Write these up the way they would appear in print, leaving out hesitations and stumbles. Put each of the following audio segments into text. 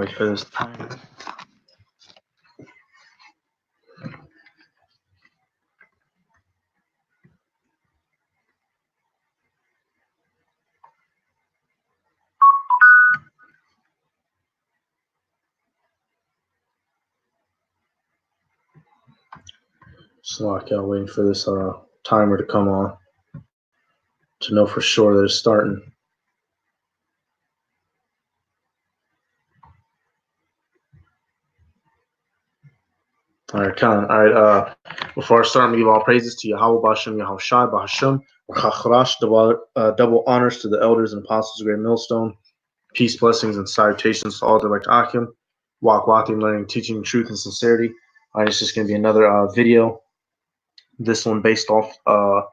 wait for this time. It's like I'm waiting for this timer to come on to know for sure that it's starting. All right, Khan. All right. Before I start, I'm gonna give all praises to Yahweh Bashem, Yahweh Shai, Bahashem, double honors to the elders and apostles of Great Millstone. Peace, blessings, and salutations to all the elect Akim. Wathim, learning, teaching truth and sincerity. All right, it's just gonna be another video. This one based off the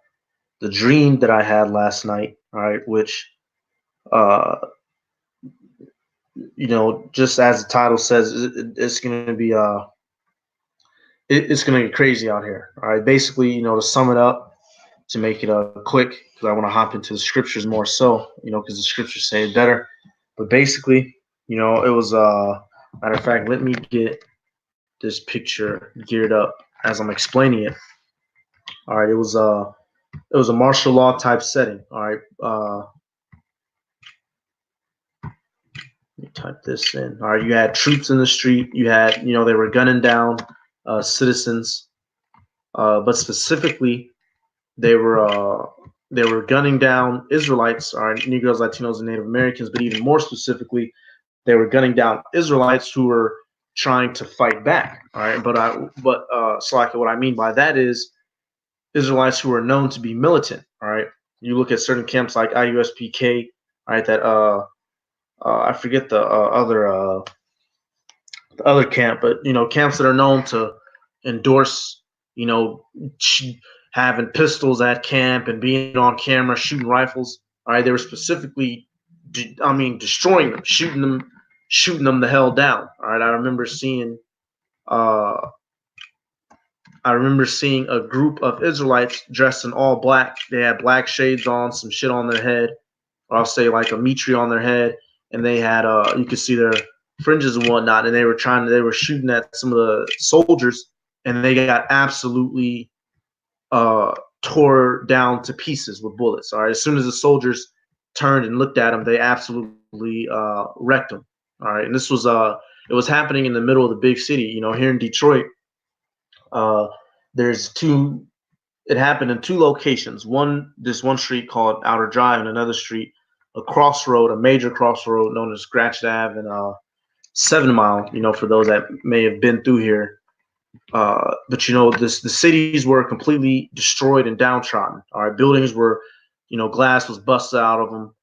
dream that I had last night. All right, which just as the title says, it's gonna be it's going to get crazy out here. All right. Basically, to sum it up, to make it quick, because I want to hop into the scriptures more so, because the scriptures say it better. But basically, it was matter of fact, let me get this picture geared up as I'm explaining it. All right. It was a martial law type setting. All right. Let me type this in. All right. You had troops in the street. You had, they were gunning down citizens. But specifically, they were gunning down Israelites, all right, Negroes, Latinos, and Native Americans. But even more specifically, they were gunning down Israelites who were trying to fight back. All right, Slaka, what I mean by that is Israelites who are known to be militant. All right, you look at certain camps like IUSPK. All right, that I forget the other camp, but camps that are known to endorse, having pistols at camp and being on camera shooting rifles. All right, they were specifically, destroying them, shooting them the hell down. All right, I remember seeing a group of Israelites dressed in all black. They had black shades on, some shit on their head, or I'll say like a mitre on their head, and they had you could see their fringes and whatnot, and they were shooting at some of the soldiers, and they got absolutely tore down to pieces with bullets. All right, as soon as the soldiers turned and looked at them, they absolutely wrecked them. All right, and this was it was happening in the middle of the big city. Here in Detroit, it happened in two locations. This one street called Outer Drive, and another street, a major crossroad known as Scratched Ave and 7 Mile. For those that may have been through here. But the cities were completely destroyed and downtrodden. All right, buildings were, glass was busted out of them.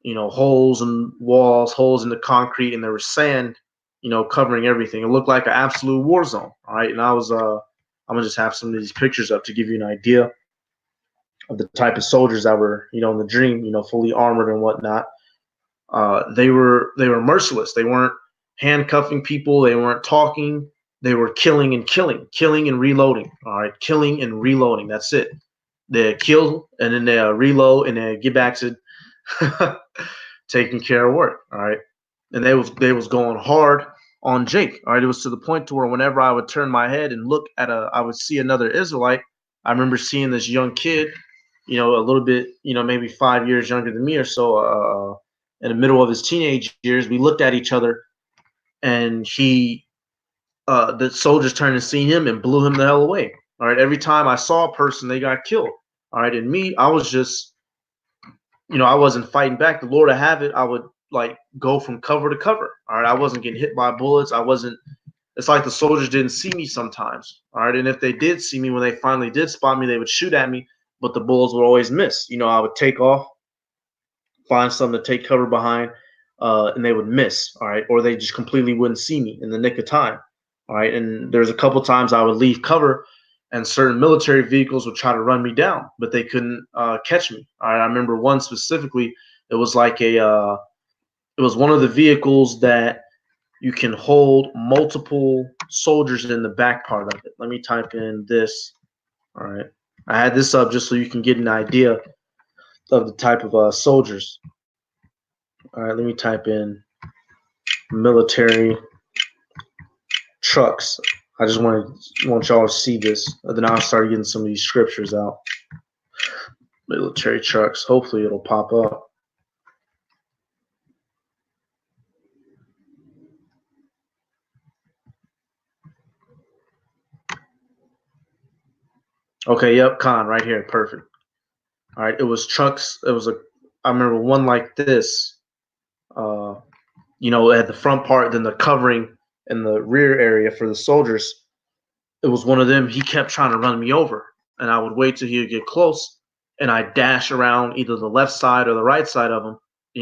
Holes in walls, holes in the concrete, and there was sand, covering everything. It looked like an absolute war zone. All right, and I'm gonna just have some of these pictures up to give you an idea of the type of soldiers that were, in the dream, fully armored and whatnot. They were merciless. They weren't handcuffing people. They weren't talking. They were killing and reloading. All right, killing and reloading. That's it. They kill and then they reload and they get back to taking care of work. All right, and they was going hard on Jake. All right, it was to the point to where whenever I would turn my head and look at I would see another Israelite. I remember seeing this young kid, a little bit, maybe 5 years younger than me or so, in the middle of his teenage years. We looked at each other, and the soldiers turned and seen him and blew him the hell away. All right. Every time I saw a person, they got killed. All right. And me, I was just, I wasn't fighting back. The Lord would have it. I would go from cover to cover. All right. I wasn't getting hit by bullets. It's like the soldiers didn't see me sometimes. All right. And if they did see me, when they finally did spot me, they would shoot at me, but the bullets would always miss. I would take off, find something to take cover behind, and they would miss. All right. Or they just completely wouldn't see me in the nick of time. All right, and there's a couple times I would leave cover, and certain military vehicles would try to run me down, but they couldn't catch me. All right, I remember one specifically. It was like it was one of the vehicles that you can hold multiple soldiers in the back part of it. Let me type in this. All right, I had this up just so you can get an idea of the type of soldiers. All right, let me type in military trucks. I just want y'all to see this. And then I'll start getting some of these scriptures out. Military trucks. Hopefully it'll pop up. Okay, yep, Khan, right here. Perfect. All right, it was trucks. I remember one like this. It had the front part, then the covering in the rear area for the soldiers. It was one of them. He kept trying to run me over, and I would wait till he would get close, and I'd dash around either the left side or the right side of him.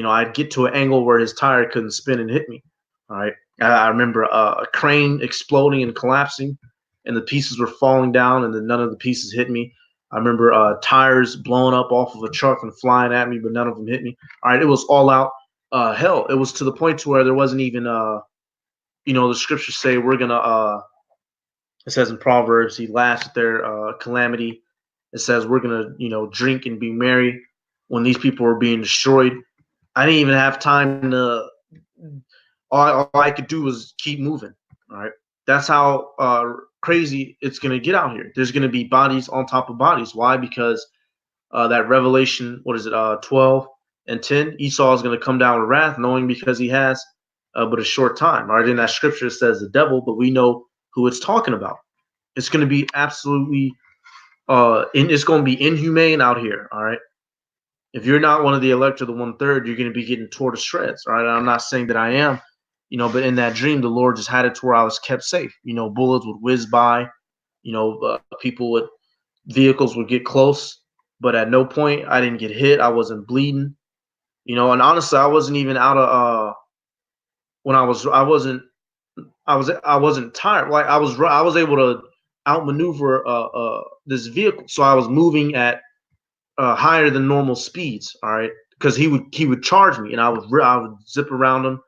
I'd get to an angle where his tire couldn't spin and hit me. All right. I remember a crane exploding and collapsing, and the pieces were falling down, and then none of the pieces hit me. I remember tires blowing up off of a truck and flying at me, but none of them hit me. All right, it was all out hell. It was to the point to where there wasn't even the scriptures say we're gonna. It says in Proverbs, he laughs at their calamity. It says we're gonna drink and be merry when these people were being destroyed. I didn't even have time to. All I could do was keep moving. All right, that's how crazy it's gonna get out here. There's gonna be bodies on top of bodies. Why? Because that Revelation, what is it, 12 and 10, Esau is going to come down with wrath, knowing because he has but a short time. All right, in that scripture it says the devil, but we know who it's talking about. It's going to be absolutely, it's going to be inhumane out here. All right, if you're not one of the elect or the 1/3, you're going to be getting torn to shreds. All right, I'm not saying that I am, but in that dream, the Lord just had it to where I was kept safe. Bullets would whiz by. People with vehicles would get close, but at no point I didn't get hit. I wasn't bleeding, and honestly, I wasn't even out of when I wasn't tired. Like I was able to outmaneuver this vehicle, so I was moving at higher than normal speeds. All right, because he would charge me, and I would zip around him.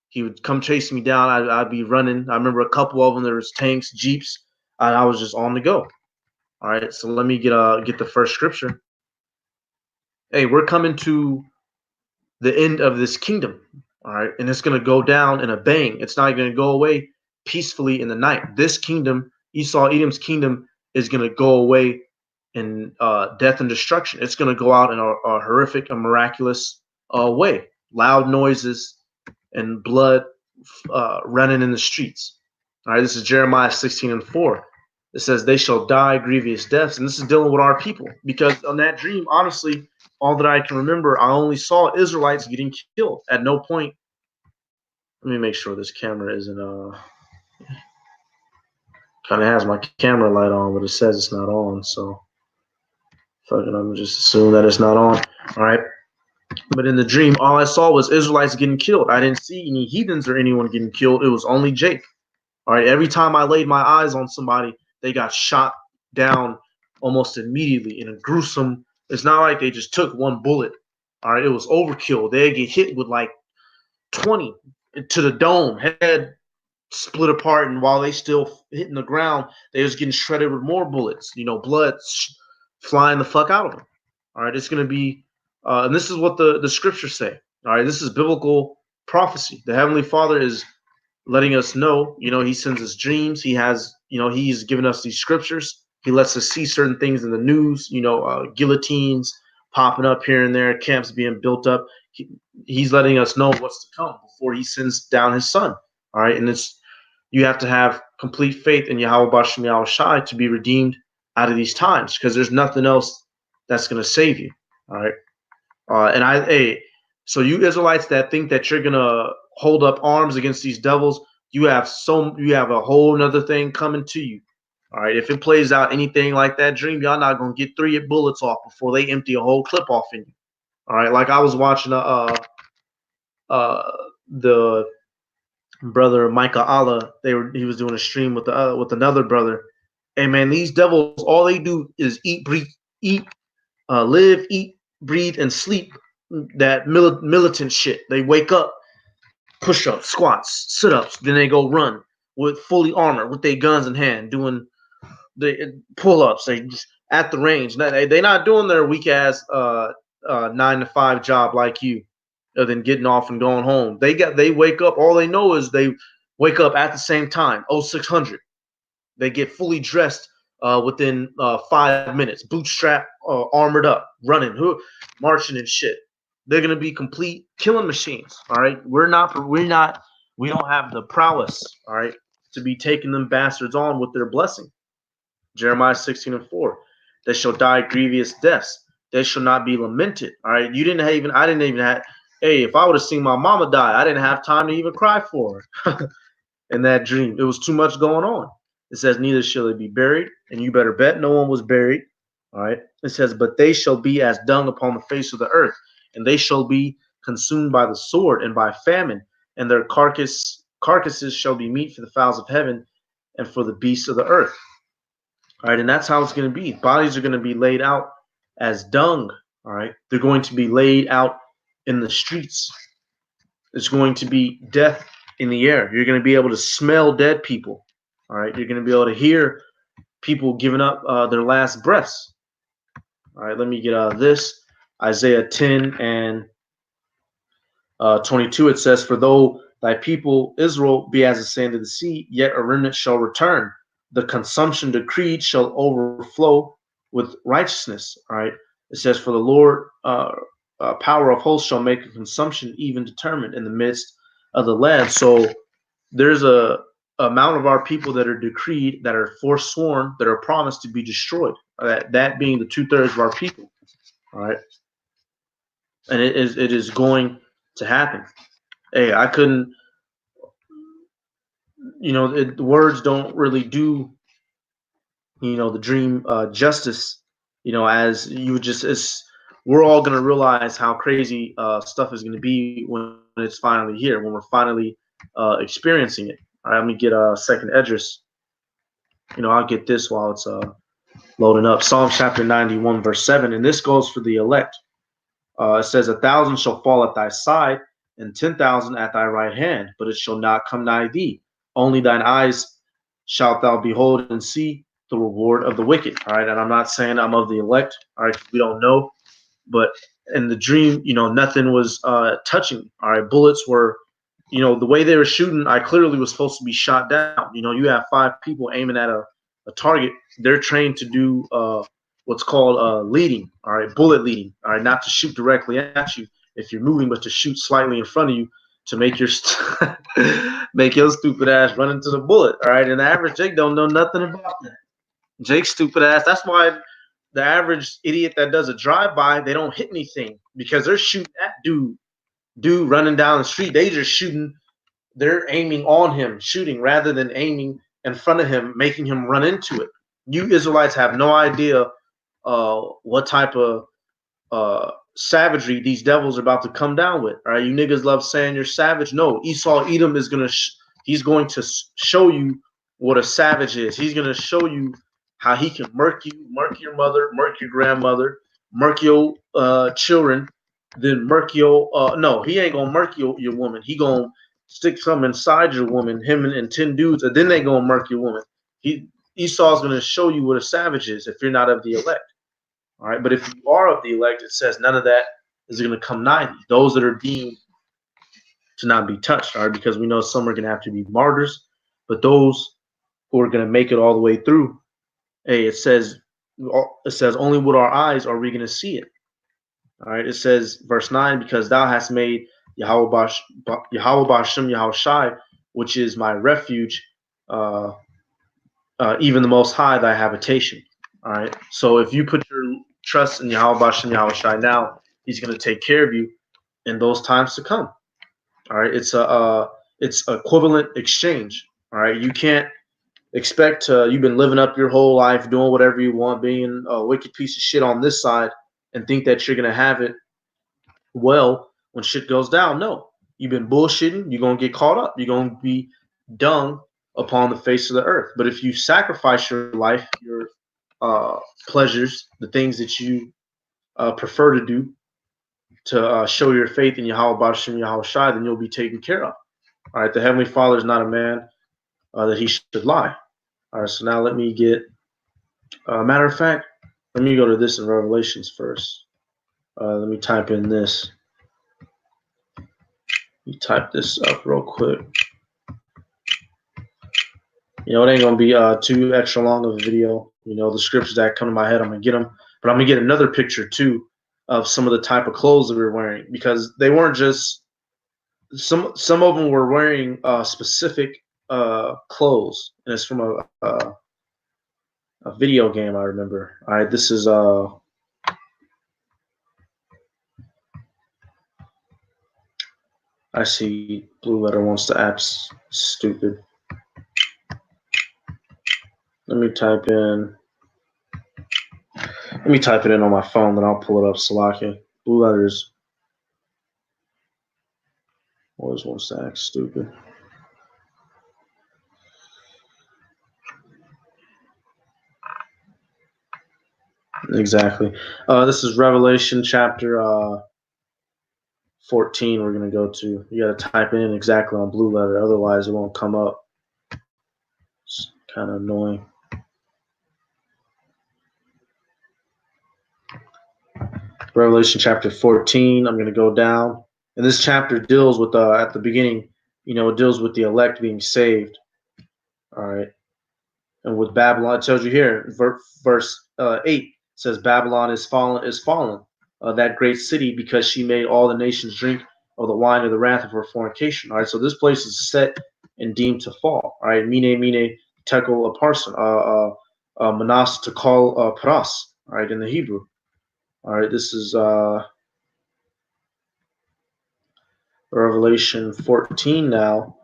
He would come chase me down. I'd be running. I remember a couple of them. There was tanks, jeeps, and I was just on the go. All right, so let me get the first scripture. Hey, we're coming to the end of this kingdom. All right, and it's going to go down in a bang. It's not going to go away peacefully in the night. This kingdom, Esau, Edom's kingdom, is going to go away in death and destruction. It's going to go out in a horrific and miraculous way. Loud noises and blood running in the streets. All right, this is Jeremiah 16:4. It says, they shall die grievous deaths. And this is dealing with our people. Because on that dream, honestly, all that I can remember, I only saw Israelites getting killed. At no point. Let me make sure this camera isn't kind of has my camera light on, but it says it's not on. So fucking I'm just assume that it's not on. All right. But in the dream, all I saw was Israelites getting killed. I didn't see any heathens or anyone getting killed. It was only Jake. All right. Every time I laid my eyes on somebody, they got shot down almost immediately in a gruesome. It's not like they just took one bullet. All right. It was overkill. They get hit with like 20 to the dome, head split apart. And while they still hitting the ground, they was getting shredded with more bullets, blood flying the fuck out of them. All right. It's going to be, and this is what the scriptures say. All right. This is biblical prophecy. The Heavenly Father is letting us know, he sends us dreams. He has, he's given us these scriptures. He lets us see certain things in the news, guillotines popping up here and there, camps being built up. He's letting us know what's to come before he sends down his son. All right. And you have to have complete faith in Yahweh Bashem Yahweh Shai to be redeemed out of these times, because there's nothing else that's going to save you. All right. So you Israelites that think that you're going to hold up arms against these devils, you have a whole nother thing coming to you. All right. If it plays out anything like that dream, y'all not going to get 3 bullets off before they empty a whole clip off in you. All right. Like I was watching the brother Micah Allah. He was doing a stream with another brother. Hey man, these devils, all they do is eat, breathe, live, eat, breathe, and sleep. That militant shit. They wake up, push-ups, squats, sit-ups, then they go run with fully armored, with their guns in hand, doing the pull-ups. They just at the range. They're not doing their weak ass 9 to 5 job like you. than getting off and going home. They wake up. All they know is they wake up at the same time. 0600. They get fully dressed within 5 minutes, bootstrap, armored up, running, marching and shit. They're gonna be complete killing machines. All right, we don't have the prowess. All right, to be taking them bastards on with their blessing. Jeremiah 16:4. They shall die grievous deaths. They shall not be lamented. All right, I didn't even have. Hey, if I would have seen my mama die, I didn't have time to even cry for her. In that dream, it was too much going on. It says, neither shall it be buried, and you better bet no one was buried. All right. It says, but they shall be as dung upon the face of the earth, and they shall be consumed by the sword and by famine, and their carcasses shall be meat for the fowls of heaven and for the beasts of the earth. All right, and that's how it's going to be. Bodies are going to be laid out as dung. All right, they're going to be laid out in the streets. It's going to be death in the air. You're going to be able to smell dead people. All right, you're going to be able to hear people giving up their last breaths. All right, let me get this. Isaiah 10 and 22. It says, "For though thy people Israel be as the sand of the sea, yet a remnant shall return. The consumption decreed shall overflow with righteousness." All right. It says, "For the Lord power of hosts shall make a consumption even determined in the midst of the land." So there's a amount of our people that are decreed, that are forsworn, that are promised to be destroyed. That being the 2/3 of our people. All right. And it is going to happen. Hey, I couldn't, the words don't really do, the dream justice, as you would just, we're all going to realize how crazy stuff is going to be when it's finally here, when we're finally experiencing it. All right, let me get a second address. I'll get this while it's loading up. Psalm chapter 91, verse 7, and this goes for the elect. It says, 1,000 shall fall at thy side, and 10,000 at thy right hand, but it shall not come nigh thee. Only thine eyes shalt thou behold and see the reward of the wicked. All right, and I'm not saying I'm of the elect. All right, we don't know, but in the dream, nothing was touching. All right, bullets were, the way they were shooting, I clearly was supposed to be shot down. You have 5 people aiming at a target. They're trained to do what's called leading. All right, bullet leading. All right, not to shoot directly at you if you're moving, but to shoot slightly in front of you to make your make your stupid ass run into the bullet. All right, and the average Jake don't know nothing about that. Jake's stupid ass. That's why the average idiot that does a drive-by, they don't hit anything because they're shooting at dude running down the street. They just shooting. They're aiming on him, shooting rather than aiming in front of him, making him run into it. You Israelites have no idea what type of savagery these devils are about to come down with. All right, you niggas love saying you're savage. No, Esau Edom is gonna he's going to show you what a savage is. He's gonna show you how he can murk you, murk your mother, murk your grandmother, murk your children, then murk your no, he ain't gonna murk your woman. He gonna stick something inside your woman, him and 10 dudes, and then they gonna murk your woman. Esau's gonna show you what a savage is if you're not of the elect. All right, but if you are of the elect, it says none of that is going to come nigh thee. Those that are deemed to not be touched, all right, because we know some are going to have to be martyrs, but those who are going to make it all the way through, hey, it says only with our eyes are we going to see it. All right, it says verse 9, because thou hast made Yahweh Bashem Yahushai, which is my refuge, even the Most High, thy habitation. All right, so if you put your trust in Yahweh Bashem Yahushai now, he's going to take care of you in those times to come. All right, it's equivalent exchange. All right, you can't expect you've been living up your whole life doing whatever you want, being a wicked piece of shit on this side, and think that you're going to have it well when shit goes down. No, you've been bullshitting. You're going to get caught up. You're going to be dung upon the face of the earth. But if you sacrifice your life, your pleasures, the things that you prefer to do to show your faith in Yahweh Bashem Yahushai, then you'll be taken care of. All right, the Heavenly Father is not a man that he should lie. All right, so now let me get, matter of fact, let me go to this in Revelations first. Let me type in this. You type this up real quick. You know, it ain't gonna be too extra long of a video. You know, the scriptures that come to my head, I'm gonna get them, but I'm gonna get another picture too of some of the type of clothes that we were wearing, because they weren't just some of them were wearing specific clothes, and it's from a video game, I remember. All right, this is I see Blue Letter wants to act stupid. Let me type it in on my phone, then I'll pull it up. Salakia. Blue Letters always wants to act stupid. Exactly. This is Revelation chapter 14 we're going to go to. You got to type in exactly on Blue Letter, otherwise it won't come up. It's kind of annoying. Revelation chapter 14, I'm going to go down. And this chapter deals with, at the beginning, you know, it deals with the elect being saved. All right. And with Babylon, it tells you here, verse 8 says, Babylon is fallen, that great city, because she made all the nations drink of the wine of the wrath of her fornication. All right, so this place is set and deemed to fall. All right, mine tekel parson, manas tekal pras. All right, in the Hebrew. All right, this is Revelation 14 now,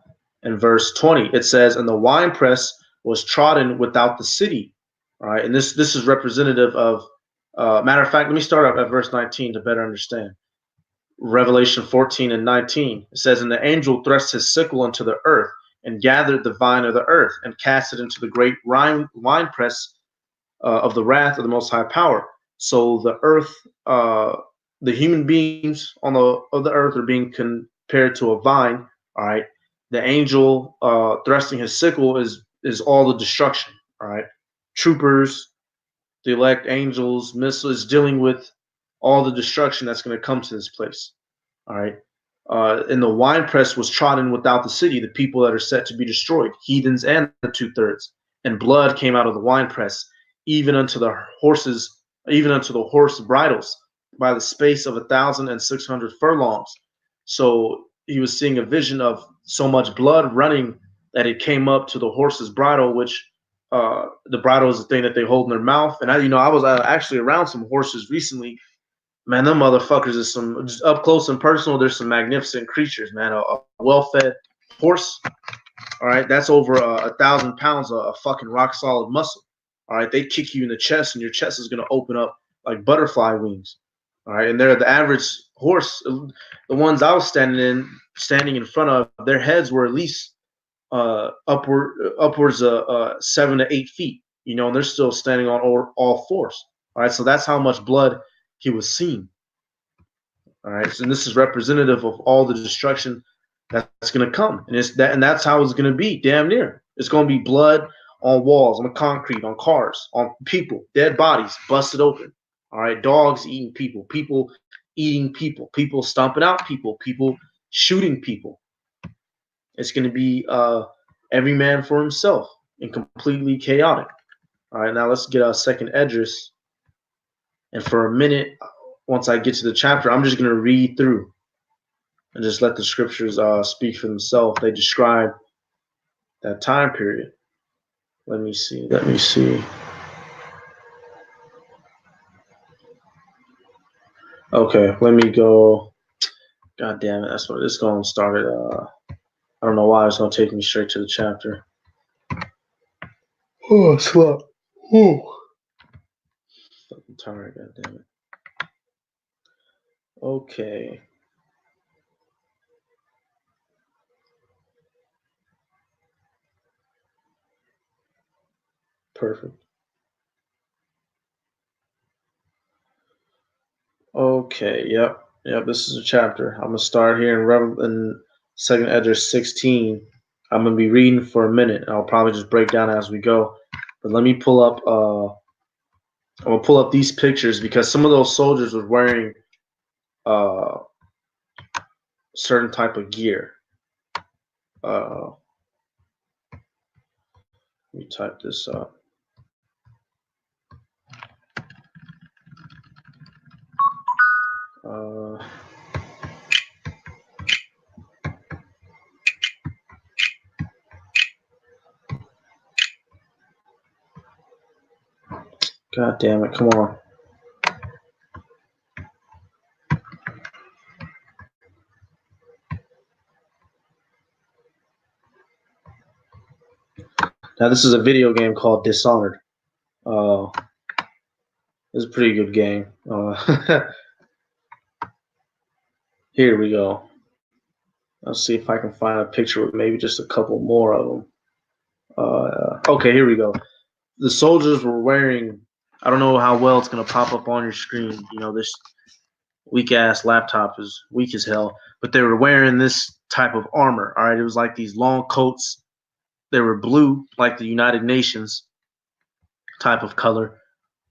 in verse 20. It says, and the winepress was trodden without the city. All right, and this is representative of, matter of fact, let me start up at verse 19 to better understand. Revelation 14 and 19, it says, and the angel thrust his sickle into the earth and gathered the vine of the earth and cast it into the great winepress of the wrath of the Most High Power. So the earth, the human beings on the earth are being compared to a vine. All right, the angel thrusting his sickle is all the destruction. All right, troopers, the elect angels, missiles, dealing with all the destruction that's going to come to this place. All right. And the winepress was trodden without the city, the people that are set to be destroyed, heathens and the 2/3. And blood came out of the winepress, even unto the horses, even unto the horse bridles, by the space of 1,600 furlongs. So he was seeing a vision of so much blood running that it came up to the horse's bridle, which the bridle is the thing that they hold in their mouth. And I was actually around some horses recently. Man, them motherfuckers is some, just up close and personal. There's some magnificent creatures, man. A well-fed horse, all right, that's over 1,000 pounds of fucking rock solid muscle. All right, they kick you in the chest, and your chest is gonna open up like butterfly wings. All right, and they're the average horse. The ones I was standing in front of, their heads were at least upwards of 7 to 8 feet. You know, and they're still standing on all fours. All right, so that's how much blood he was seeing. All right, so this is representative of all the destruction that's going to come, and that's how it's going to be. Damn near, it's going to be blood on walls, on concrete, on cars, on people, dead bodies busted open. All right, dogs eating people, people eating people, people stomping out people, people shooting people. It's going to be every man for himself and completely chaotic. All right, now let's get our second address. And for a minute, once I get to the chapter, I'm just going to read through and just let the scriptures speak for themselves. They describe that time period. Let me see. Okay, let me go. God damn it. That's what it's going to start at. I don't know why it's going to take me straight to the chapter. Oh, slap. Oh. Fucking tired, god damn it. Okay. Perfect. Okay, yep. This is a chapter. I'm gonna start here in second address 16. I'm gonna be reading for a minute, and I'll probably just break down as we go. But let me pull up. I'm gonna pull up these pictures because some of those soldiers were wearing certain type of gear. Let me type this up. God damn it, come on. Now, this is a video game called Dishonored. It's a pretty good game. Here we go. Let's see if I can find a picture with maybe just a couple more of them. Okay, here we go. The soldiers were wearing, I don't know how well it's going to pop up on your screen. You know, this weak ass laptop is weak as hell, but they were wearing this type of armor. All right, it was like these long coats. They were blue, like the United Nations type of color.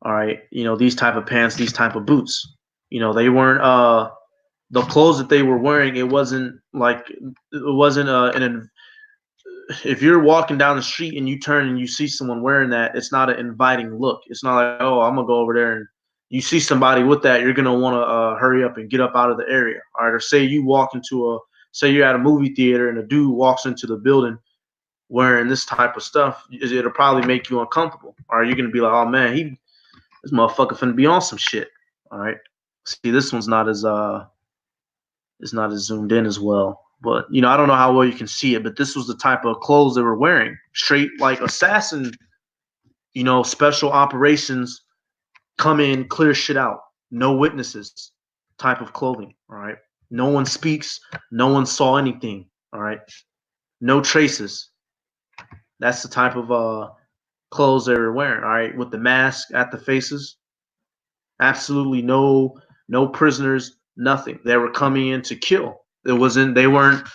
All right, you know, these type of pants, these type of boots. You know, they weren't the clothes that they were wearing. It wasn't an if you're walking down the street and you turn and you see someone wearing that, it's not an inviting look. It's not like, oh, I'm gonna go over there, and you see somebody with that, you're gonna want to hurry up and get up out of the area. All right, or say you walk into say you're at a movie theater and a dude walks into the building wearing this type of stuff, it'll probably make you uncomfortable. All right, you're gonna be like, oh man, this motherfucker finna be on some shit. All right, see, this one's not as it's not as zoomed in as well. But, you know, I don't know how well you can see it, but this was the type of clothes they were wearing. Straight like assassin, you know, special operations, come in, clear shit out. No witnesses type of clothing. All right. No one speaks. No one saw anything. All right. No traces. That's the type of clothes they were wearing. All right. With the mask at the faces. Absolutely no prisoners, nothing. They were coming in to kill. They weren't,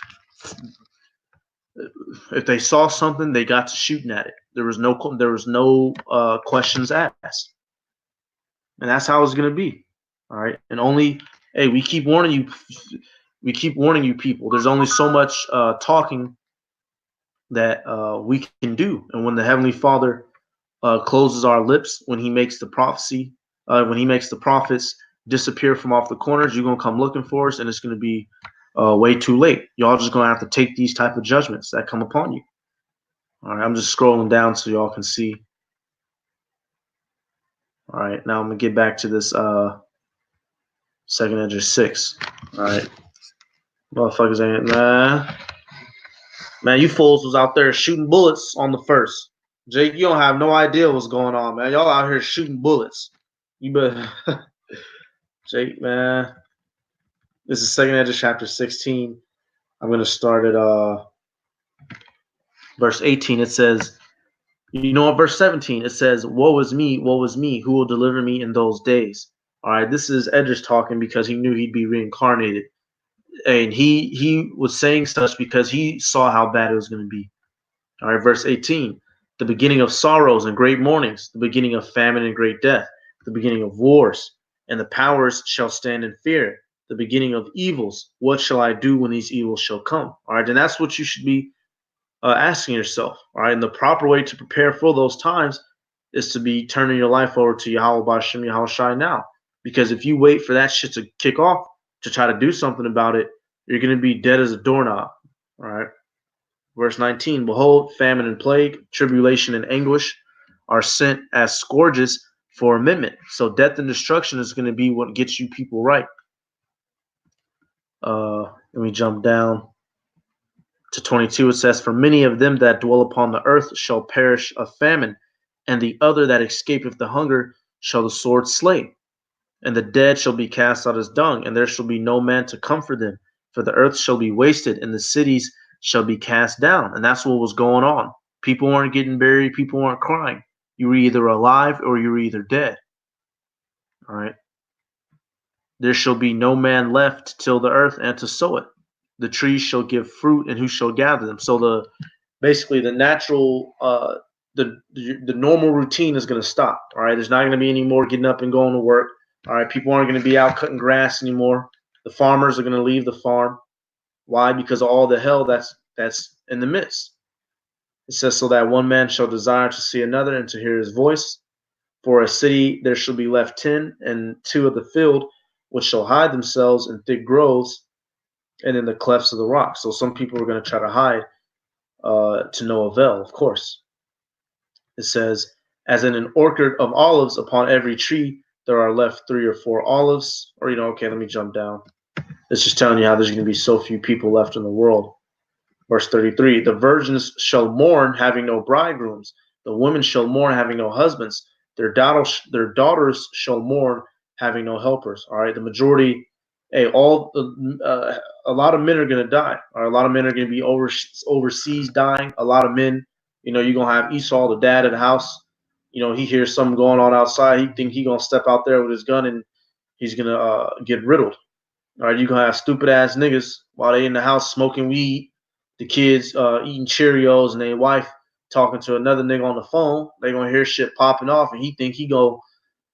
if they saw something, they got to shooting at it. There was no questions asked. And that's how it's gonna be. All right. And hey, we keep warning you people. There's only so much talking that we can do. And when the Heavenly Father closes our lips, when he makes the prophecy, when he makes the prophets disappear from off the corners, you're gonna come looking for us, and it's gonna be way too late. Y'all just gonna have to take these type of judgments that come upon you. All right, I'm just scrolling down so y'all can see. All right, now I'm gonna get back to this Second Edge 6. All right, motherfuckers ain't man. You fools was out there shooting bullets on the first. Jake, you don't have no idea what's going on, man. Y'all out here shooting bullets. You better, Jake, man. This is Second Edge chapter 16. I'm gonna start at verse 18. It says, you know, verse 17, it says, woe is me, who will deliver me in those days? All right, this is Edris talking because he knew he'd be reincarnated. And he was saying such because he saw how bad it was going to be. All right, verse 18, the beginning of sorrows and great mournings, the beginning of famine and great death, the beginning of wars, and the powers shall stand in fear, the beginning of evils. What shall I do when these evils shall come? All right, and that's what you should be asking yourself. All right, and the proper way to prepare for those times is to be turning your life over to Yahweh B'Shem Yahweh Shai now. Because if you wait for that shit to kick off to try to do something about it, you're going to be dead as a doorknob. All right. Verse 19, behold, famine and plague, tribulation and anguish are sent as scourges for amendment. So death and destruction is going to be what gets you people right. Let me jump down to 22. It says, for many of them that dwell upon the earth shall perish of famine, and the other that escapeth the hunger shall the sword slay. And the dead shall be cast out as dung, and there shall be no man to comfort them. For the earth shall be wasted, and the cities shall be cast down. And that's what was going on. People weren't getting buried. People weren't crying. You were either alive or you were either dead. All right. There shall be no man left to till the earth and to sow it. The trees shall give fruit, and who shall gather them? So basically the natural the normal routine is going to stop. All right. There's not going to be any more getting up and going to work. All right, people aren't going to be out cutting grass anymore. The farmers are going to leave the farm. Why? Because of all the hell that's in the midst. It says, so that one man shall desire to see another and to hear his voice. For a city there shall be left 10, and 2 of the field, which shall hide themselves in thick groves and in the clefts of the rock. So some people are going to try to hide to no avail, of course. It says, as in an orchard of olives, upon every tree there are left 3 or 4 olives. Or, okay, let me jump down. It's just telling you how there's going to be so few people left in the world. Verse 33, the virgins shall mourn, having no bridegrooms. The women shall mourn, having no husbands. Their daughters shall mourn, having no helpers. All right, the majority, a lot of men are going to die. All right, a lot of men are going to be overseas dying. A lot of men, you're going to have Esau, the dad of the house. He hears something going on outside. He think he going to step out there with his gun and he's going to get riddled. All right, you're going to have stupid ass niggas while they in the house smoking weed. The kids eating Cheerios and their wife talking to another nigga on the phone. They gonna hear shit popping off, and he think he gonna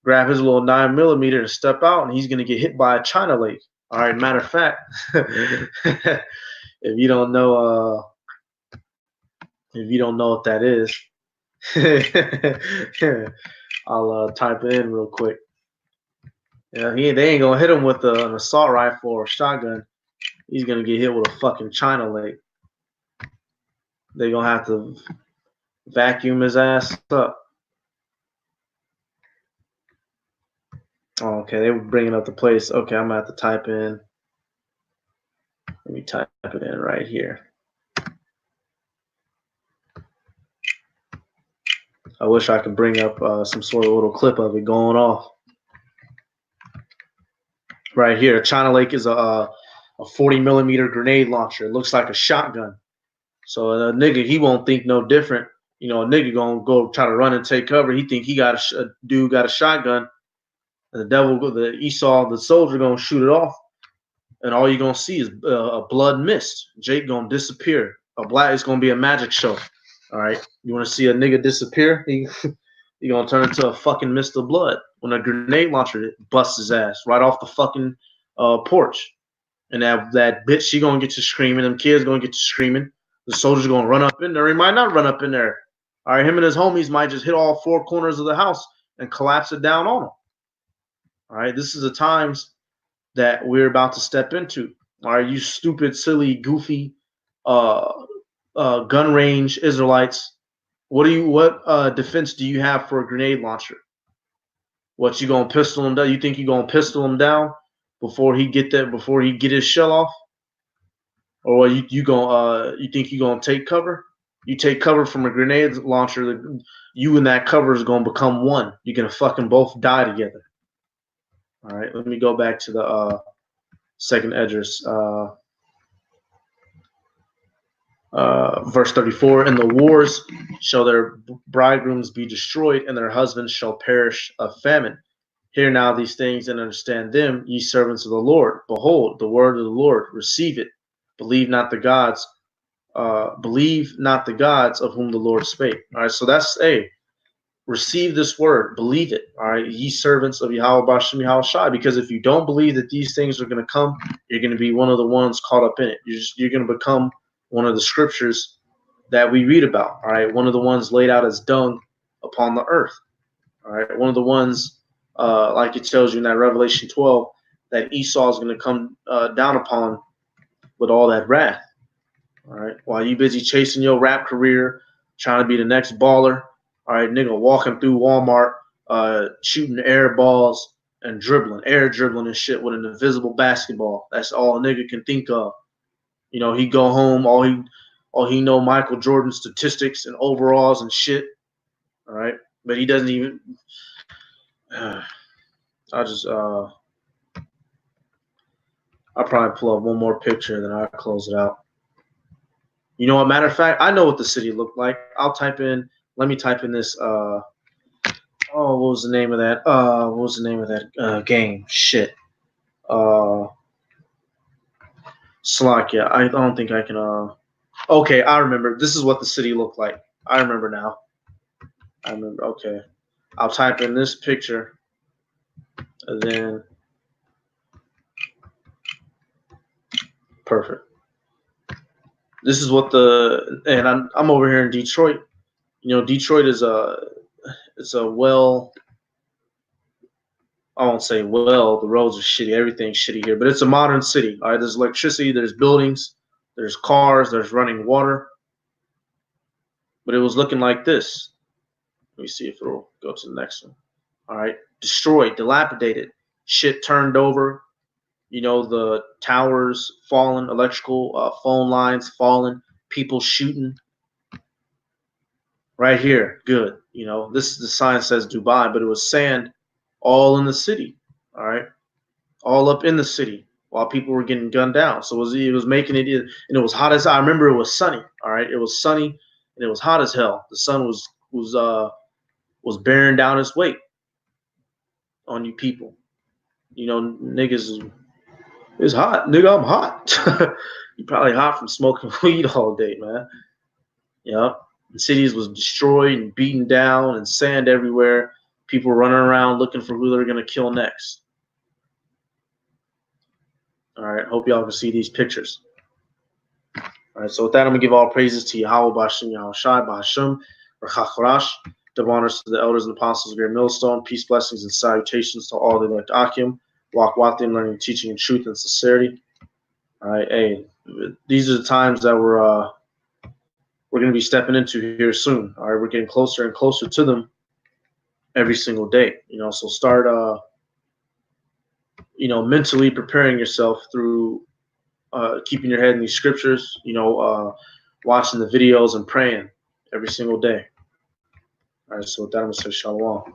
grab his little 9mm and step out, and he's gonna get hit by a China lake. All right. Matter of fact, if you don't know what that is, I'll type it in real quick. They ain't gonna hit him with an assault rifle or a shotgun. He's gonna get hit with a fucking China lake. They're gonna have to vacuum his ass up. Oh, okay, they were bringing up the place. Okay, I'm gonna have to type in. Let me type it in right here. I wish I could bring up some sort of little clip of it going off. Right here, China Lake is a 40mm grenade launcher. It looks like a shotgun. So a nigga, he won't think no different. A nigga gonna go try to run and take cover. He think he got a dude got a shotgun. And the Esau, the soldier, gonna shoot it off. And all you're gonna see is a blood mist. Jake gonna disappear. It's gonna be a magic show. All right. You wanna see a nigga disappear? He gonna turn into a fucking mist of blood when a grenade launcher busts his ass right off the fucking porch. And that bitch, she gonna get to screaming. Them kids gonna get to screaming. The soldier's gonna run up in there. He might not run up in there. All right, him and his homies might just hit all 4 corners of the house and collapse it down on them. All right, this is the times that we're about to step into. All right, you stupid, silly, goofy, gun range Israelites. What defense do you have for a grenade launcher? What, you gonna pistol him down? You think you gonna pistol him down before he get his shell off? Or you think you gonna take cover? You take cover from a grenade launcher, you and that cover is gonna become one. You're gonna fucking both die together. All right, let me go back to the second Esdras. Verse 34, in the wars shall their bridegrooms be destroyed, and their husbands shall perish of famine. Hear now these things and understand them, ye servants of the Lord. Behold, the word of the Lord, receive it. Believe not the gods of whom the Lord spake. All right, so that's receive this word, believe it. All right, ye servants of Yahweh Bashem Yahweh Shai. Because if you don't believe that these things are going to come, you're going to be one of the ones caught up in it. You're going to become one of the scriptures that we read about. All right, one of the ones laid out as dung upon the earth. All right, one of the ones, like it tells you in that Revelation 12, that Esau is going to come down upon with all that wrath. All right, while you busy chasing your rap career, trying to be the next baller. All right, nigga walking through Walmart, shooting air balls and air dribbling and shit with an invisible basketball. That's all a nigga can think of. He go home, all he know Michael Jordan statistics and overalls and shit. All right, but he doesn't even. I'll probably pull up one more picture and then I'll close it out. You know what? Matter of fact, I know what the city looked like. Let me type in this. What was the name of that? What was the name of that game? Shit. Slovakia. I don't think I can. Okay, I remember. This is what the city looked like. I remember now. Okay. I'll type in this picture. And then. Perfect. this is what and I'm over here in Detroit. You know, Detroit is it's a well, I won't say well, the roads are shitty, everything's shitty here, but it's a modern city. All right, there's electricity, there's buildings, there's cars, there's running water. But it was looking like this. Let me see if it'll go to the next one. All right, destroyed, dilapidated, shit turned over. You know, the towers fallen, electrical phone lines fallen, people shooting. Right here, good. You know, the sign says Dubai, but it was sand all in the city. All right, all up in the city while people were getting gunned down. So it was making it, and it was hot as I remember. It was sunny. All right, it was sunny and it was hot as hell. The sun was bearing down its weight on you people. You know, niggas, it's hot, nigga. I'm hot. You probably hot from smoking weed all day, man. Yeah. The cities was destroyed and beaten down and sand everywhere. People running around looking for who they're gonna kill next. All right, hope y'all can see these pictures. All right, so with that, I'm gonna give all praises to Yahweh, Bashim, Yahushai, Bahashim, Rachachorash. Give honors to the elders and apostles of your millstone. Peace, blessings, and salutations to all the elect Akim. Walk with them, learning, teaching in truth and sincerity. All right, hey, these are the times that we're going to be stepping into here soon. All right, we're getting closer and closer to them every single day. You know, so start, you know, mentally preparing yourself through keeping your head in these scriptures. You know, watching the videos and praying every single day. All right, so with that, I'm going to say shalom.